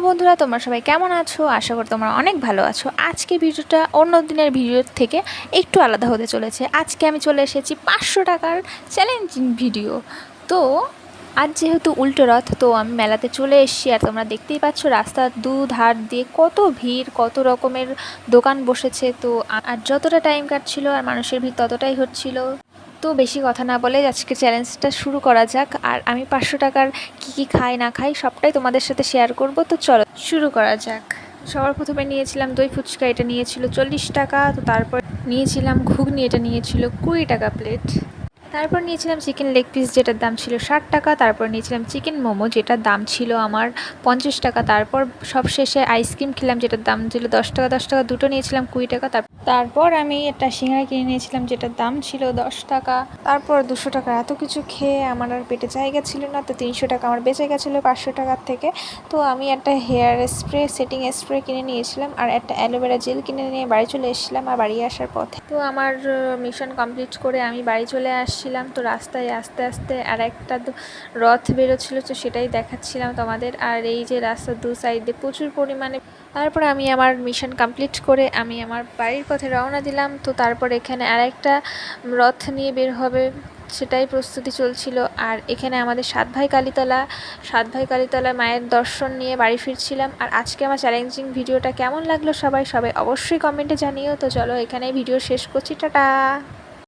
বন্ধুরা, তোমরা সবাই কেমন আছো? আশা করি তোমরা অনেক ভালো আছো। আজকে ভিডিওটা অন্য দিনের ভিডিওর থেকে একটু আলাদা হতে চলেছে। আজকে আমি চলে এসেছি 500 টাকার চ্যালেঞ্জিং ভিডিও। তো আজ যেহেতু উল্টো রথ, তো আমি মেলাতে চলে এসেছি। আর তোমরা দেখতেই পাচ্ছ রাস্তার দুধার দিয়ে কত ভিড়, কত রকমের দোকান বসেছে। তো আর যতটা টাইম কাটছিল আর মানুষের ভিড় ততটাই হচ্ছিল। তো বেশি কথা না বলে আজকে চ্যালেঞ্জটা শুরু করা যাক। আর আমি 500 টাকার কী খাই না খাই সবটাই তোমাদের সাথে শেয়ার করব। তো চলো শুরু করা যাক। সবার প্রথমে নিয়েছিলাম দই ফুচকা, এটা নিয়েছিল 40 টাকা। তো তারপর নিয়েছিলাম ঘুগনি, এটা নিয়েছিল 20 টাকা প্লেট। তারপর নিয়েছিলাম চিকেন লেগ পিস, যেটার দাম ছিল 60 টাকা। তারপর নিয়েছিলাম চিকেন মোমো, যেটার দাম ছিল আমার 50 টাকা। তারপর সবশেষে আইসক্রিম খেলাম, যেটার দাম ছিল 10 টাকা 10 টাকা, দুটো নিয়েছিলাম 20 টাকা। তারপর আমি একটা সিঙ্গাড়া কিনে নিয়েছিলাম, যেটার দাম ছিল 10 টাকা। তারপর 200 টাকা এত কিছু খেয়ে আমার আর পেটে জায়গা ছিল না, তো 300 টাকা আমার বেঁচে গেছিলো 500 টাকার থেকে। তো আমি একটা হেয়ার স্প্রে, সেটিং স্প্রে কিনে নিয়েছিলাম আর একটা অ্যালোভেরা জেল কিনে নিয়ে বাড়ি চলে এসেছিলাম। আর বাড়ি আসার পথে তো আমার মিশন কমপ্লিট করে আমি বাড়ি চলে আসছিলাম। তো রাস্তায় আস্তে আস্তে আর একটা রথ বেরোচ্ছিলো, তো সেটাই দেখাচ্ছিলাম তোমাদের। আর এই যে রাস্তার দু সাইডে প্রচুর পরিমাণে। তারপরে আমি আমার মিশন কমপ্লিট করে আমি আমার বাড়ির পথে রওনা দিলাম। তো তারপর এখানে আরেকটা রথ নিয়ে বের হবে, সেটাই প্রস্তুতি চলছিল। আর এখানে আমাদের সাত ভাই কালীতলা মায়ের দর্শন নিয়ে বাড়ি ফিরছিলাম। আর আজকে আমার চ্যালেঞ্জিং ভিডিওটা কেমন লাগলো সবাই অবশ্যই কমেন্টে জানিও। তো চলো এখানেই ভিডিও শেষ করছি, টাটা।